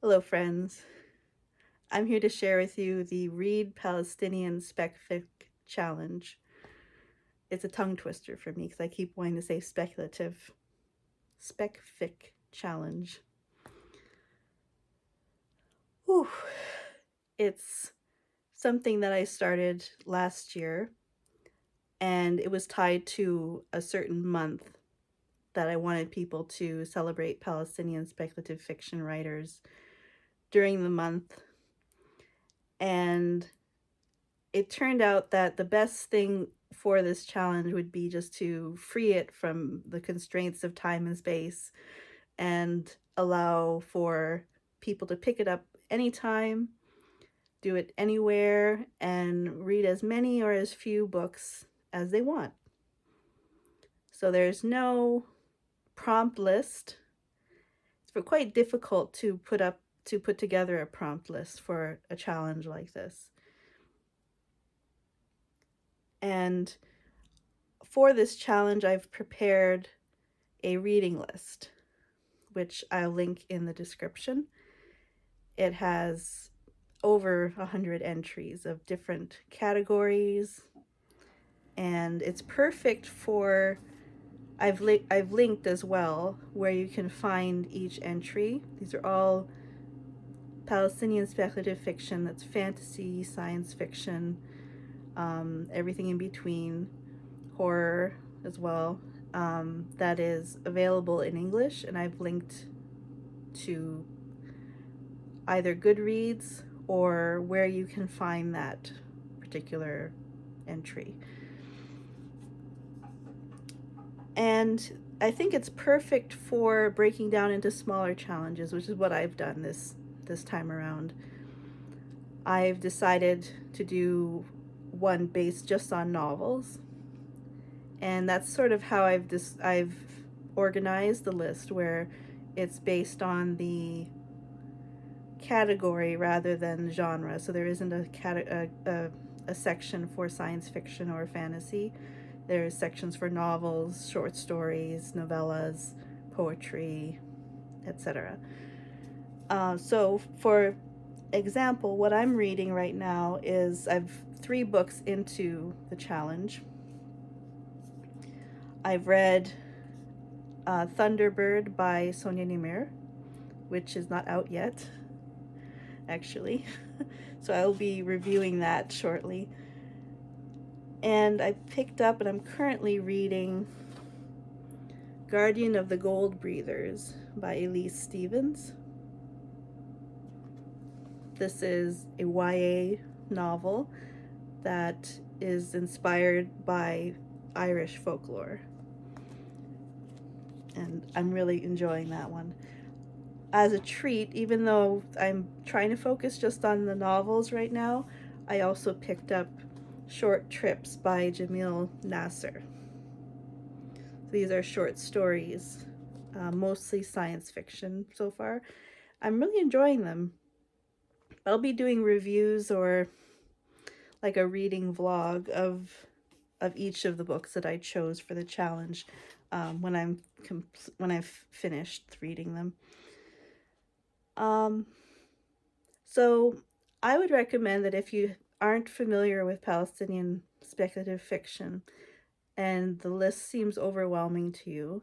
Hello friends, I'm here to share with you the Read Palestinian Specfic challenge. It's a tongue twister for me because I keep wanting to say speculative. Specfic challenge. Whew. It's something that I started last year, and it was tied to a certain month that I wanted people to celebrate Palestinian speculative fiction writers during the month. And it turned out that the best thing for this challenge would be just to free it from the constraints of time and space and allow for people to pick it up anytime, do it anywhere, and read as many or as few books as they want. So there's no prompt list. It's quite difficult to put together a prompt list for a challenge like this. And for this challenge, I've prepared a reading list, which I'll link in the description. It has over 100 entries of different categories, and it's perfect for, I've linked as well where you can find each entry. These are all Palestinian speculative fiction. That's fantasy, science fiction, everything in between, horror as well. That is available in English, and I've linked to either Goodreads or where you can find that particular entry. And I think it's perfect for breaking down into smaller challenges, which is what I've done this time around. I've decided to do one based just on novels, and that's sort of how I've organized the list, where it's based on the category rather than genre. So there isn't a section for science fiction or fantasy. There's sections for novels, short stories, novellas, poetry, etc. So for example, what I'm reading right now is, I've 3 books into the challenge. I've read Thunderbird by Sonia, which is not out yet, actually. So I'll be reviewing that shortly. And I picked up, and I'm currently reading Guardian of the Gold Breathers by Elise Stevens. This is a YA novel that is inspired by Irish folklore, and I'm really enjoying that one. As a treat, even though I'm trying to focus just on the novels right now, I also picked up Short Trips by Jamil Nasser. These are short stories, mostly science fiction so far. I'm really enjoying them. I'll be doing reviews or like a reading vlog of each of the books that I chose for the challenge when I've finished reading them. So I would recommend that if you aren't familiar with Palestinian speculative fiction and the list seems overwhelming to you,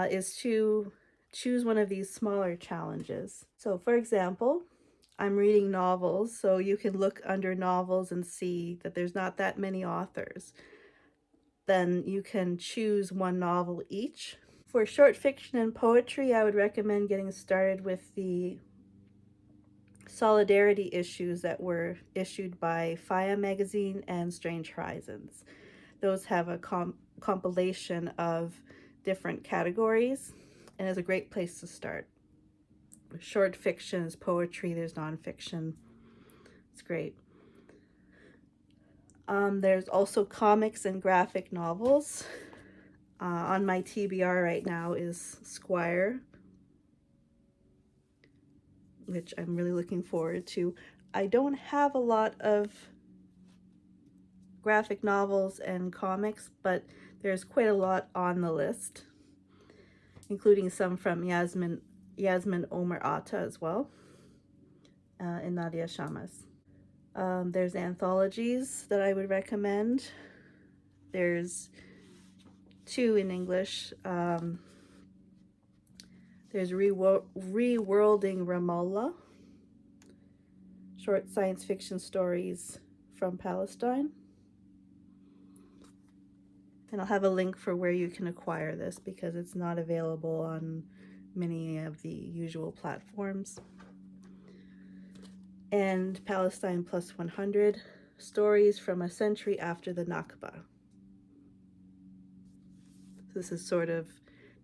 is to choose one of these smaller challenges. So for example, I'm reading novels, so you can look under novels and see that there's not that many authors. Then you can choose one novel each. For short fiction and poetry, I would recommend getting started with the solidarity issues that were issued by Faya magazine and Strange Horizons. Those have a compilation of different categories, and is a great place to start. Short fiction is poetry, there's nonfiction. It's great. There's also comics and graphic novels. On my TBR right now is Squire, which I'm really looking forward to. I don't have a lot of graphic novels and comics, but there's quite a lot on the list, including some from Yasmin Yasmin Omar Atta as well, and Nadia Shamas. There's anthologies that I would recommend. There's two in English. There's Reworlding Ramallah, short science fiction stories from Palestine. And I'll have a link for where you can acquire this because it's not available on many of the usual platforms. And Palestine Plus 100, stories from a century after the Nakba. This is sort of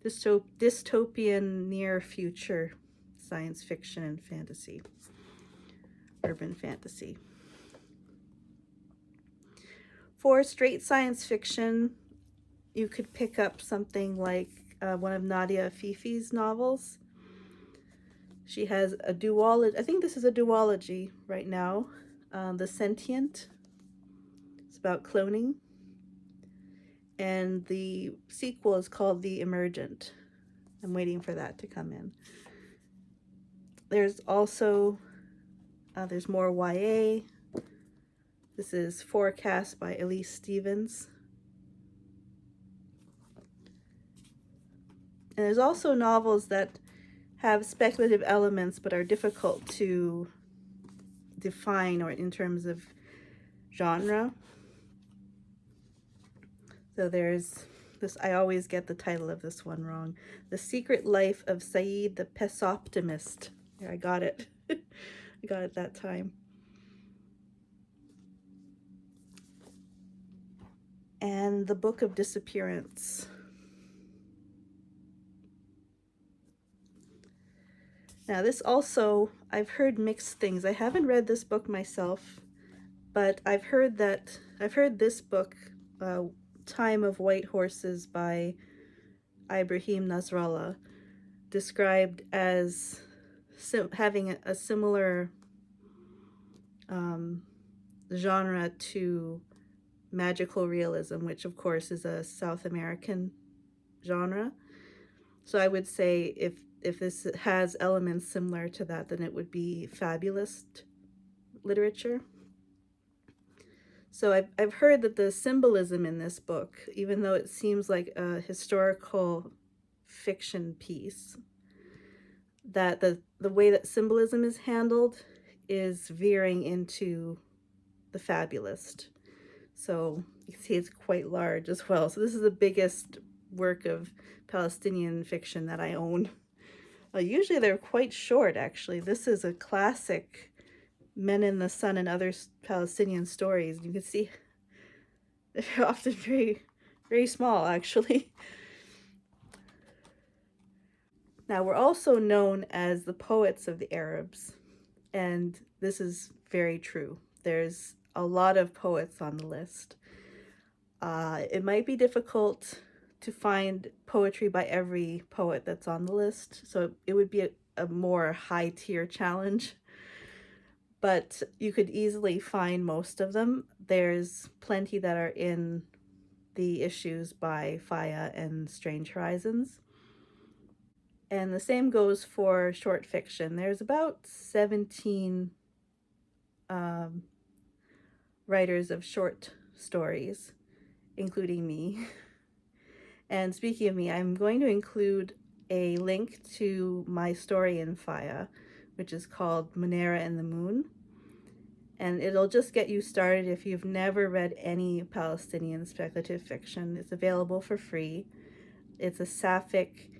dystopian near future science fiction and fantasy, urban fantasy. For straight science fiction, you could pick up something like one of Nadia Afifi's novels. She has a duology. I think this is a duology right now. The Sentient. It's about cloning. And the sequel is called The Emergent. I'm waiting for that to come in. There's also, there's more YA. This is Forecast by Elise Stevens. And there's also novels that have speculative elements but are difficult to define or in terms of genre. So there's this, I always get the title of this one wrong. The Secret Life of Saeed the Pesoptimist. Yeah, I got it. I got it that time. And The Book of Disappearance. Now this also, I've heard mixed things. I haven't read this book myself, but I've heard this book, Time of White Horses by Ibrahim Nasrallah, described as having a similar genre to magical realism, which of course is a South American genre. So I would say if this has elements similar to that, then it would be fabulist literature. So I've heard that the symbolism in this book, even though it seems like a historical fiction piece, that the way that symbolism is handled is veering into the fabulist. So you can see it's quite large as well. So this is the biggest work of Palestinian fiction that I own. Usually they're quite short, actually. This is a classic, Men in the Sun and Other Palestinian Stories. You can see they're often very, very small, actually. Now, we're also known as the poets of the Arabs, and this is very true. There's a lot of poets on the list. It might be difficult to find poetry by every poet that's on the list, so it would be a more high-tier challenge, but you could easily find most of them. There's plenty that are in the issues by Faya and Strange Horizons. And the same goes for short fiction. There's about 17 writers of short stories, including me. And speaking of me, I'm going to include a link to my story in Faya, which is called Muneera and the Moon. And it'll just get you started if you've never read any Palestinian speculative fiction. It's available for free. It's a sapphic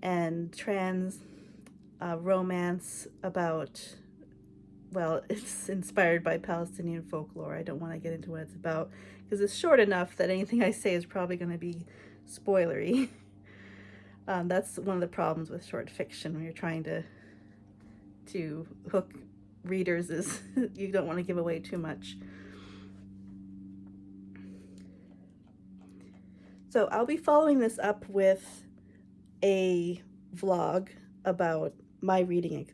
and trans romance about, well, it's inspired by Palestinian folklore. I don't want to get into what it's about because it's short enough that anything I say is probably going to be spoilery. That's one of the problems with short fiction when you're trying to hook readers is you don't want to give away too much. So I'll be following this up with a vlog about my reading.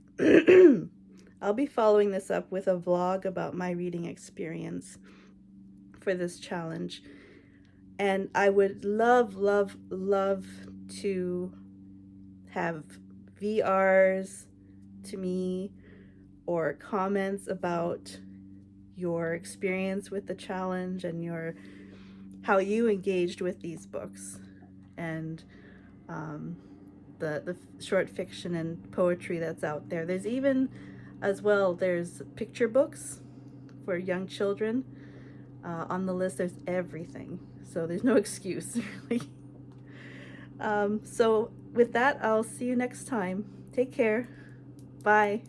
I'll be following this up with a vlog about my reading experience for this challenge. And I would love, love, love to have VRs to me or comments about your experience with the challenge and how you engaged with these books, and the short fiction and poetry that's out there. There's even, as well, there's picture books for young children. On the list, there's everything. So there's no excuse, really. So with that, I'll see you next time. Take care. Bye.